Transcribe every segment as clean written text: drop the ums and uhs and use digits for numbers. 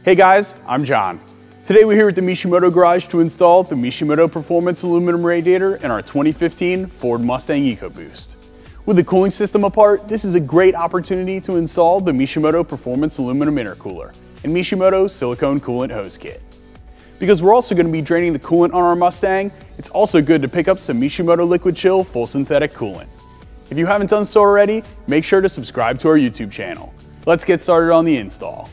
Hey guys, I'm John. Today we're here at the Mishimoto garage to install the Mishimoto Performance Aluminum Radiator in our 2015 Ford Mustang EcoBoost. With the cooling system apart, this is a great opportunity to install the Mishimoto Performance Aluminum Intercooler and Mishimoto Silicone Coolant Hose Kit. Because we're also going to be draining the coolant on our Mustang, it's also good to pick up some Mishimoto Liquid Chill Full Synthetic Coolant. If you haven't done so already, make sure to subscribe to our YouTube channel. Let's get started on the install.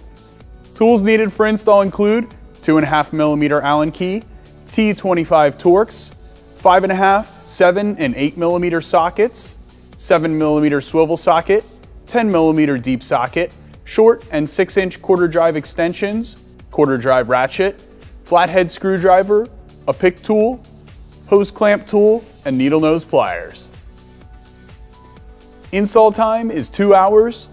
Tools needed for install include 2.5mm Allen key, T25 Torx, 5.5, 7, and 8mm sockets, 7mm swivel socket, 10mm deep socket, short and 6-inch quarter drive extensions, quarter drive ratchet, flathead screwdriver, a pick tool, hose clamp tool, and needle nose pliers. Install time is 2 hours,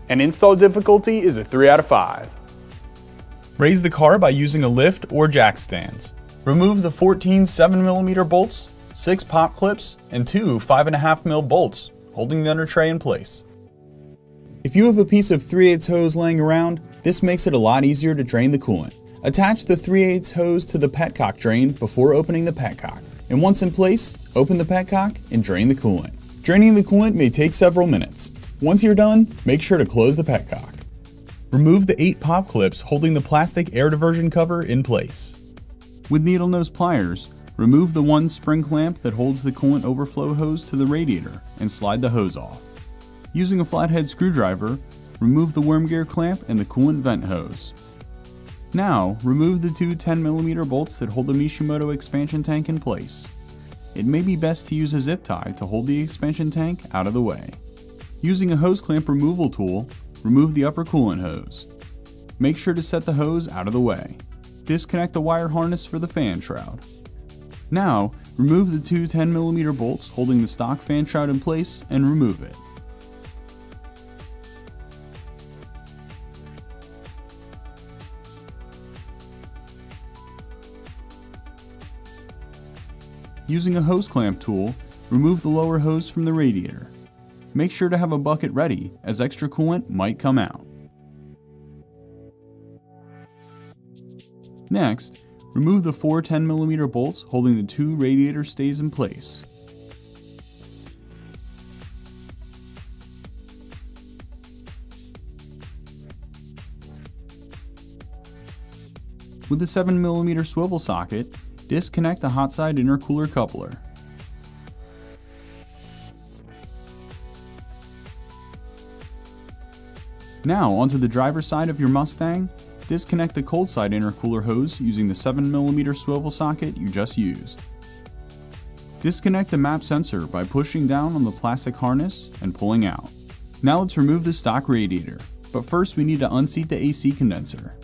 and install difficulty is a 3 out of 5. Raise the car by using a lift or jack stands. Remove the 14 7mm bolts, 6 pop clips, and 2 5.5mm bolts, holding the under tray in place. If you have a piece of 3/8 hose laying around, this makes it a lot easier to drain the coolant. Attach the 3/8 hose to the petcock drain before opening the petcock, and once in place, open the petcock and drain the coolant. Draining the coolant may take several minutes. Once you're done, make sure to close the petcock. Remove the 8 pop clips holding the plastic air diversion cover in place. With needle nose pliers, remove the 1 spring clamp that holds the coolant overflow hose to the radiator and slide the hose off. Using a flathead screwdriver, remove the worm gear clamp and the coolant vent hose. Now, remove the 2 10mm bolts that hold the Mishimoto expansion tank in place. It may be best to use a zip tie to hold the expansion tank out of the way. Using a hose clamp removal tool, remove the upper coolant hose. Make sure to set the hose out of the way. Disconnect the wire harness for the fan shroud. Now, remove the 2 10mm bolts holding the stock fan shroud in place and remove it. Using a hose clamp tool, remove the lower hose from the radiator. Make sure to have a bucket ready, as extra coolant might come out. Next, remove the 4 10mm bolts holding the 2 radiator stays in place. With the 7mm swivel socket, disconnect the hot side intercooler coupler. Now onto the driver's side of your Mustang, disconnect the cold side intercooler hose using the 7mm swivel socket you just used. Disconnect the map sensor by pushing down on the plastic harness and pulling out. Now let's remove the stock radiator, but first we need to unseat the AC condenser.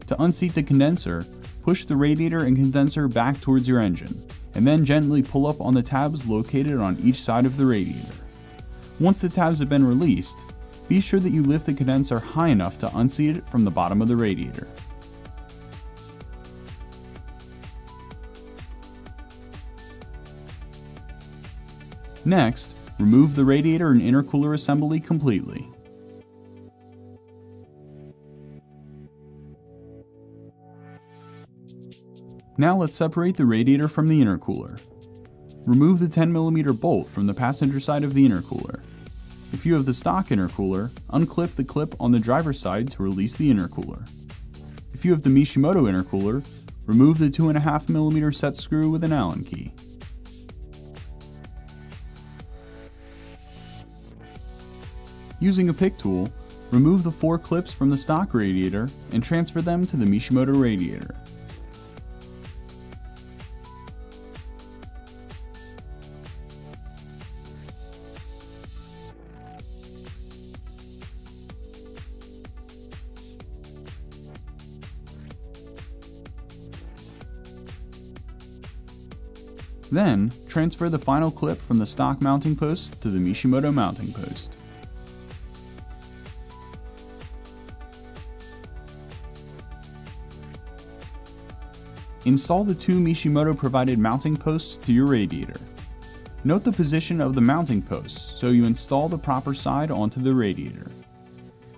To unseat the condenser, push the radiator and condenser back towards your engine, and then gently pull up on the tabs located on each side of the radiator. Once the tabs have been released, be sure that you lift the condenser high enough to unseat it from the bottom of the radiator. Next, remove the radiator and intercooler assembly completely. Now let's separate the radiator from the intercooler. Remove the 10mm bolt from the passenger side of the intercooler. If you have the stock intercooler, unclip the clip on the driver's side to release the intercooler. If you have the Mishimoto intercooler, remove the 2.5mm set screw with an Allen key. Using a pick tool, remove the 4 clips from the stock radiator and transfer them to the Mishimoto radiator. Then, transfer the final clip from the stock mounting post to the Mishimoto mounting post. Install the 2 Mishimoto provided mounting posts to your radiator. Note the position of the mounting posts so you install the proper side onto the radiator.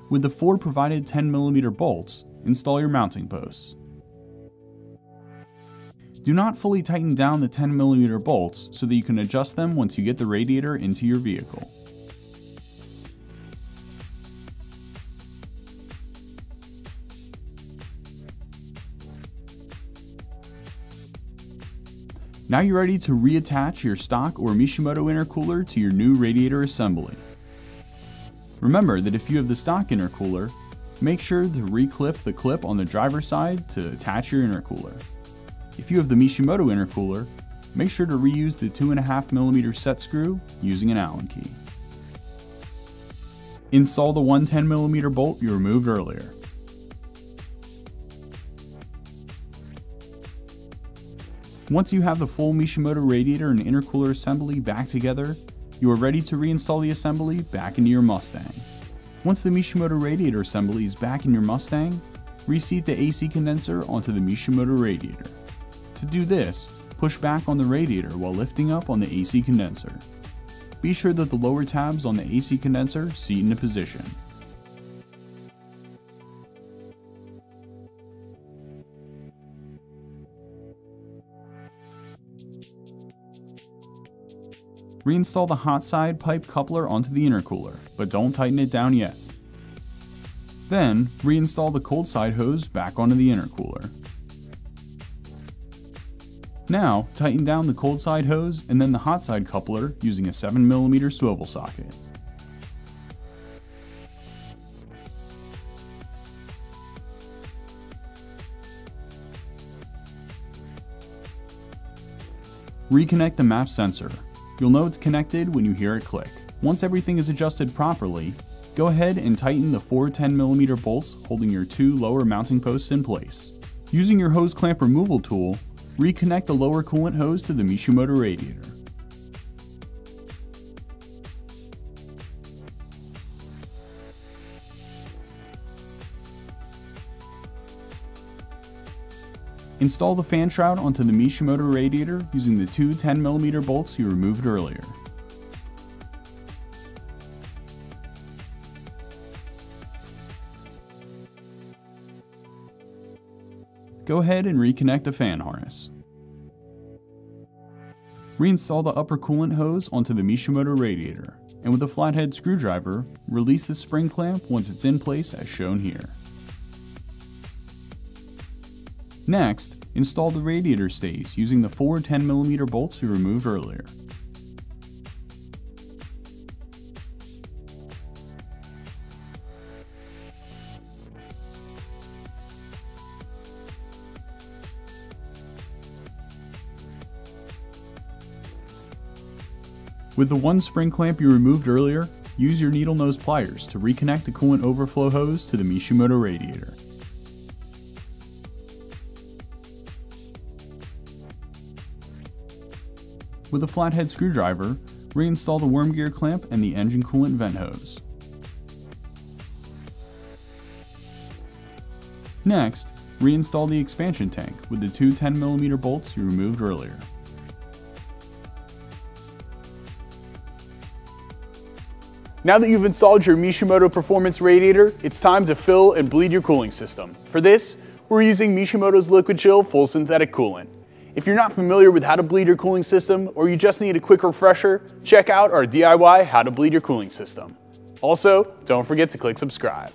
With the 4 provided 10mm bolts, install your mounting posts. Do not fully tighten down the 10mm bolts so that you can adjust them once you get the radiator into your vehicle. Now you're ready to reattach your stock or Mishimoto intercooler to your new radiator assembly. Remember that if you have the stock intercooler, make sure to reclip the clip on the driver's side to attach your intercooler. If you have the Mishimoto intercooler, make sure to reuse the 2.5mm set screw using an Allen key. Install the 110mm bolt you removed earlier. Once you have the full Mishimoto radiator and intercooler assembly back together, you are ready to reinstall the assembly back into your Mustang. Once the Mishimoto radiator assembly is back in your Mustang, reseat the AC condenser onto the Mishimoto radiator. To do this, push back on the radiator while lifting up on the AC condenser. Be sure that the lower tabs on the AC condenser seat into position. Reinstall the hot side pipe coupler onto the intercooler, but don't tighten it down yet. Then, reinstall the cold side hose back onto the intercooler. Now, tighten down the cold side hose and then the hot side coupler using a 7mm swivel socket. Reconnect the MAP sensor. You'll know it's connected when you hear it click. Once everything is adjusted properly, go ahead and tighten the 4 10mm bolts holding your 2 lower mounting posts in place. Using your hose clamp removal tool, reconnect the lower coolant hose to the Mishimoto radiator. Install the fan shroud onto the Mishimoto radiator using the 2 10mm bolts you removed earlier. Go ahead and reconnect the fan harness. Reinstall the upper coolant hose onto the Mishimoto radiator, and with a flathead screwdriver, release the spring clamp once it's in place as shown here. Next, install the radiator stays using the 4 10mm bolts you removed earlier. With the 1 spring clamp you removed earlier, use your needle nose pliers to reconnect the coolant overflow hose to the Mishimoto radiator. With a flathead screwdriver, reinstall the worm gear clamp and the engine coolant vent hose. Next, reinstall the expansion tank with the 2 10mm bolts you removed earlier. Now that you've installed your Mishimoto Performance radiator, it's time to fill and bleed your cooling system. For this, we're using Mishimoto's Liquid Chill Full Synthetic Coolant. If you're not familiar with how to bleed your cooling system, or you just need a quick refresher, check out our DIY How to Bleed Your Cooling System. Also, don't forget to click subscribe.